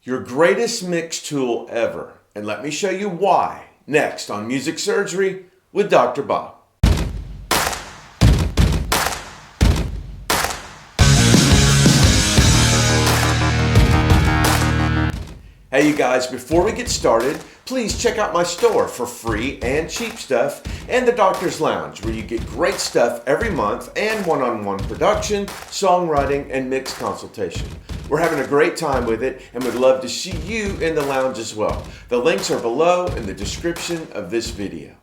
Your greatest mix tool ever. And let me show you why. Next on Music Surgery with Dr. Bob. Hey you guys, before we get started, please check out my store for free and cheap stuff and the Doctor's Lounge, where you get great stuff every month and one-on-one production, songwriting, and mix consultation. We're having a great time with it and would love to see you in the lounge as well. The links are below in the description of this video.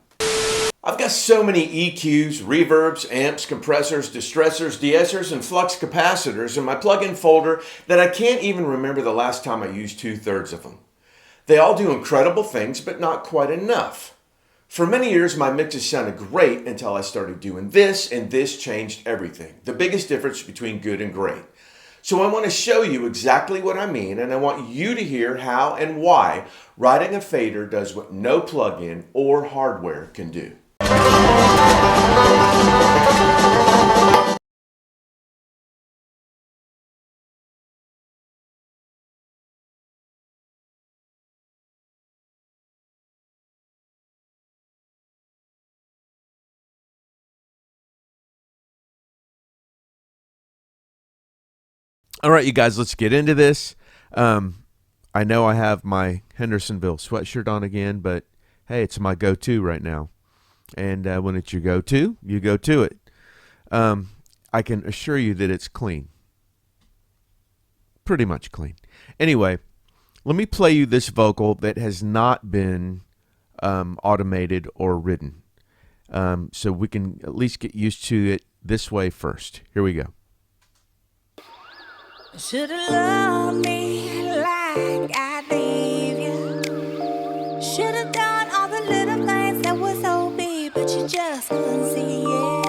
I've got so many EQs, reverbs, amps, compressors, distressors, de-essers, and flux capacitors in my plugin folder that I can't even remember the last time I used 2/3 of them. They all do incredible things, but not quite enough. For many years, my mixes sounded great until I started doing this, and this changed everything. The biggest difference between good and great. So I want to show you exactly what I mean, and I want you to hear how and why writing a fader does what no plugin or hardware can do. All right, you guys, let's get into this. I know I have my Hendersonville sweatshirt on again, but hey, it's my go-to right now. And when it's your go-to, you go to it. I can assure you that it's clean. Pretty much clean. Anyway, let me play you this vocal that has not been automated or written. So we can at least get used to it this way first. Here we go. Should've loved me like I leave you. Should've done all the little things that were so big, but you just couldn't see it.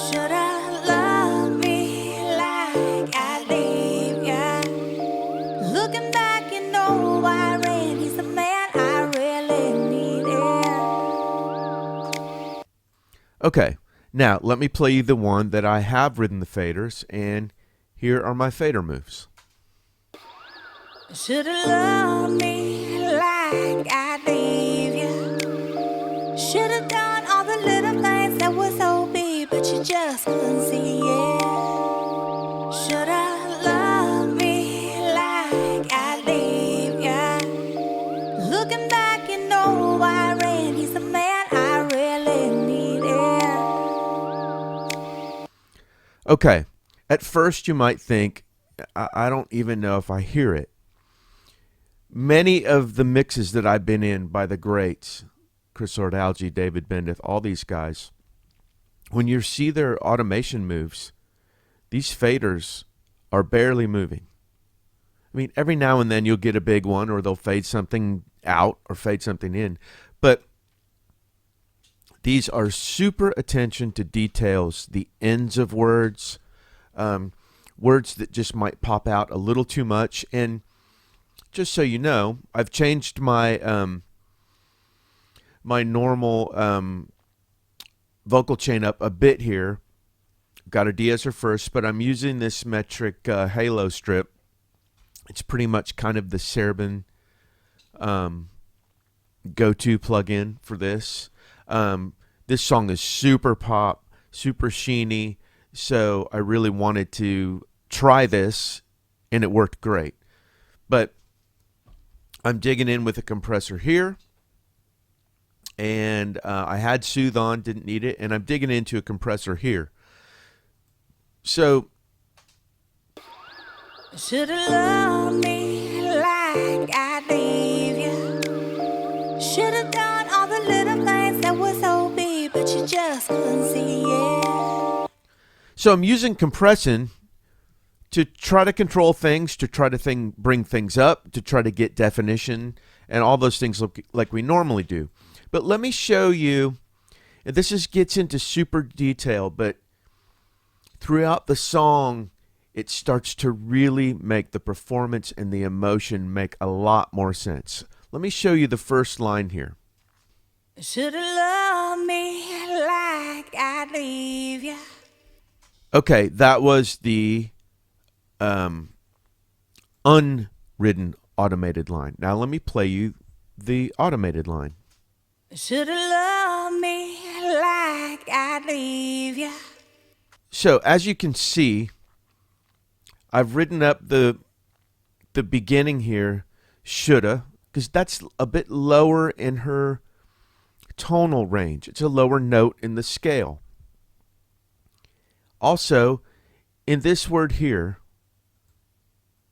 Should've loved me like I leave you. Looking back, you know why Randy's the man I really needed. Okay, now let me play you the one that I have written the faders, and here are my fader moves. Should've loved me like I leave you. Should've done all the little things that were so big, but you just couldn't see it. Should've loved me like I leave you. Looking back, you know why Randy's the man I really needed. Okay, at first you might think, I don't even know if I hear it. Many of the mixes that I've been in by the greats, Chris Ordalgi, David Bendeth, all these guys, when you see their automation moves, these faders are barely moving. I mean, every now and then you'll get a big one, or they'll fade something out or fade something in. But these are super attention to details, the ends of words, words that just might pop out a little too much. And just so you know, I've changed my my normal vocal chain up a bit here. Got a de-esser first, but I'm using this metric halo strip. It's pretty much kind of the Serban go-to plugin for this. This song is super pop, super sheeny, so I really wanted to try this, and it worked great. But I'm digging in with a compressor here, and I had Soothe on, didn't need it, and I'm digging into a compressor here. So Should've loved me like I leave you. Should've done all the little things that were so big, but you just couldn't see it. So I'm using compression to try to control things, to try to bring things up, to try to get definition, and all those things look like we normally do. But let me show you, and this gets into super detail, but throughout the song, it starts to really make the performance and the emotion make a lot more sense. Let me show you the first line here. Should've loved me like I leave you. Okay, that was the unwritten written automated line. Now let me play you the automated line. Should've loved me like I'd leave ya. So as you can see, I've written up the beginning here, shoulda, because that's a bit lower in her tonal range. It's a lower note in the scale. Also, in this word here,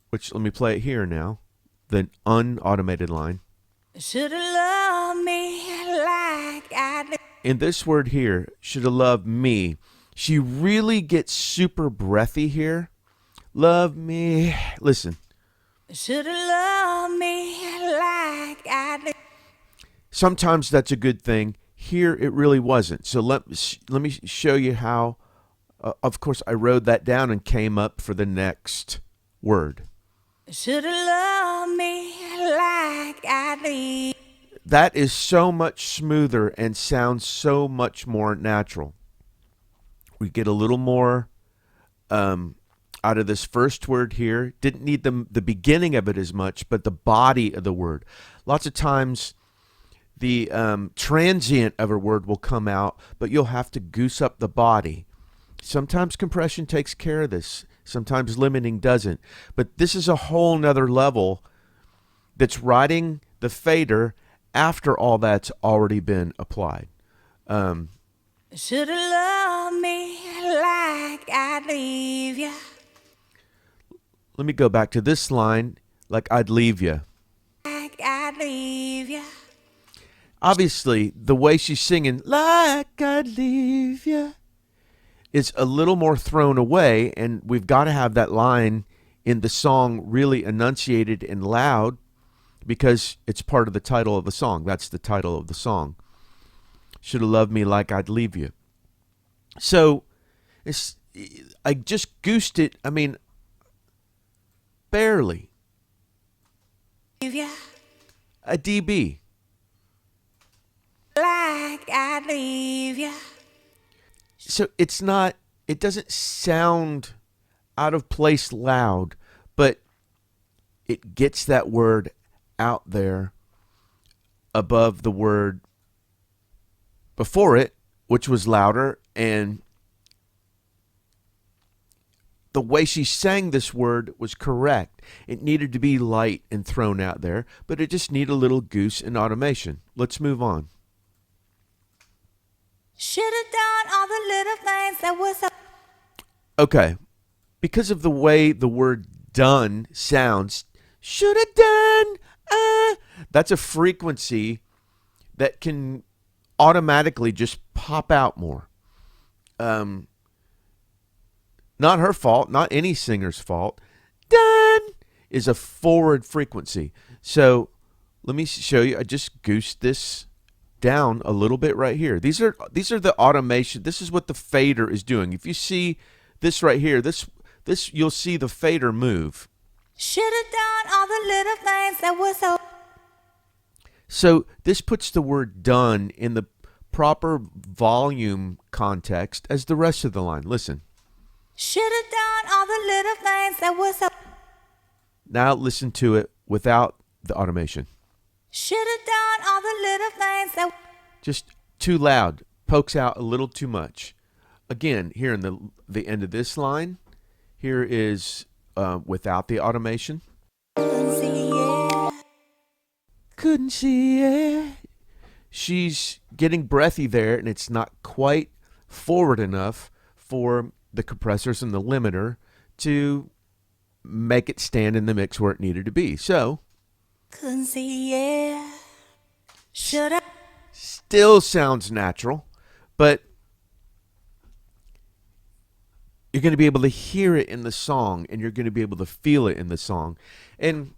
which let me play it here now, the unautomated line. Should've loved me like I'd. In this word here, shoulda loved me, she really gets super breathy here. Love me. Listen. Should've loved me like I'd. Sometimes that's a good thing. Here it really wasn't. So let me show you how. Of course, I wrote that down and came up for the next word. Should've loved me like I'd leave. That is so much smoother and sounds so much more natural. We get a little more out of this first word here. Didn't need the beginning of it as much, but the body of the word. Lots of times the transient of a word will come out, but you'll have to goose up the body. Sometimes compression takes care of this. Sometimes limiting doesn't. But this is a whole nother level that's riding the fader after all that's already been applied. Should've loved me like I'd leave ya. Let me go back to this line, like I'd leave you. Like I'd leave ya. Obviously, the way she's singing, like I'd leave you, is a little more thrown away, and we've got to have that line in the song really enunciated and loud because it's part of the title of the song. That's the title of the song. Should have loved me like I'd leave you. So I just goosed it, barely. Leave ya. A dB. Like I'd leave ya. So it doesn't sound out of place loud, but it gets that word out there above the word before it, which was louder, and the way she sang this word was correct. It needed to be light and thrown out there, but it just needed a little goose and automation. Let's move on. Should've done all the little things that was so. Okay, because of the way the word done sounds, should have done, that's a frequency that can automatically just pop out more. Not her fault, not any singer's fault. Done is a forward frequency. So let me show you. I just goosed this down a little bit right here. These are the automation. This is what the fader is doing. If you see this right here, this you'll see the fader move. Should've done all the little things that was so. So this puts the word done in the proper volume context as the rest of the line. Listen. Should've done all the little things that was so. Now listen to it without the automation. Should've done all the little things that. Just too loud. Pokes out a little too much. Again, here in the end of this line, here is without the automation. Couldn't see it. Couldn't see it. She's getting breathy there, and it's not quite forward enough for the compressors and the limiter to make it stand in the mix where it needed to be. So, Couldn't see it. Should've. still sounds natural, but you're going to be able to hear it in the song, and you're going to be able to feel it in the song. And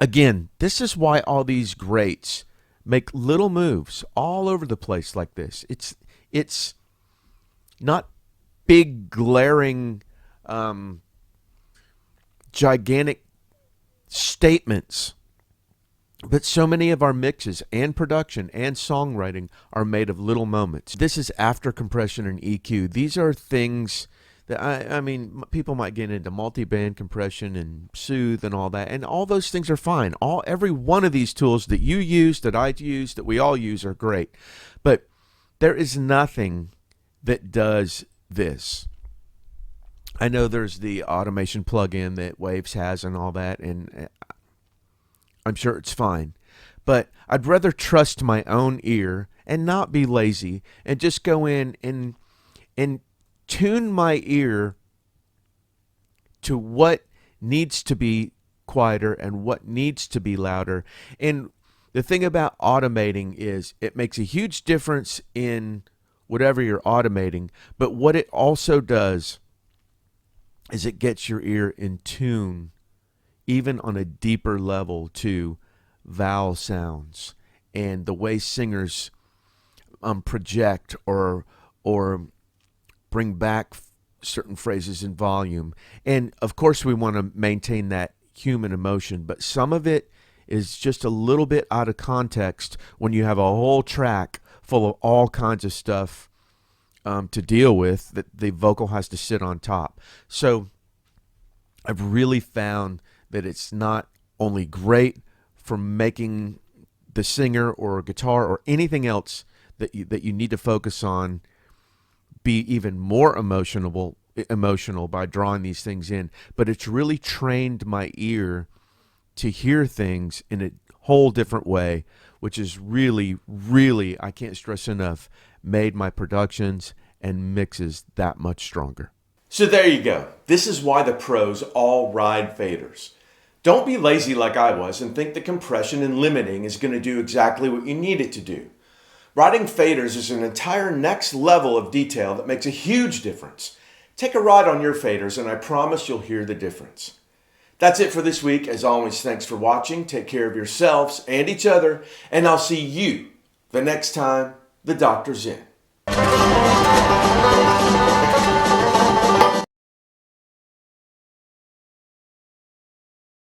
again, this is why all these greats make little moves all over the place like this. It's not big, glaring, gigantic statements. But so many of our mixes and production and songwriting are made of little moments. This is after compression and EQ. These are things I mean, people might get into multi-band compression and soothe and all that, and all those things are fine. Every one of these tools that you use, that I use, that we all use are great. But there is nothing that does this. I know there's the automation plugin that Waves has and all that, and I'm sure it's fine. But I'd rather trust my own ear and not be lazy and just go in and tune my ear to what needs to be quieter and what needs to be louder. And the thing about automating is it makes a huge difference in whatever you're automating, but what it also does is it gets your ear in tune, even on a deeper level, to vowel sounds and the way singers project or bring back certain phrases in volume. And of course we want to maintain that human emotion, but some of it is just a little bit out of context when you have a whole track full of all kinds of stuff to deal with that the vocal has to sit on top. So I've really found that it's not only great for making the singer or guitar or anything else that you need to focus on be even more emotional by drawing these things in, but it's really trained my ear to hear things in a whole different way, which is really, really, I can't stress enough, made my productions and mixes that much stronger. So there you go. This is why the pros all ride faders. Don't be lazy like I was and think that compression and limiting is going to do exactly what you need it to do. Riding faders is an entire next level of detail that makes a huge difference. Take a ride on your faders and I promise you'll hear the difference. That's it for this week. As always, thanks for watching. Take care of yourselves and each other, and I'll see you the next time the doctor's in.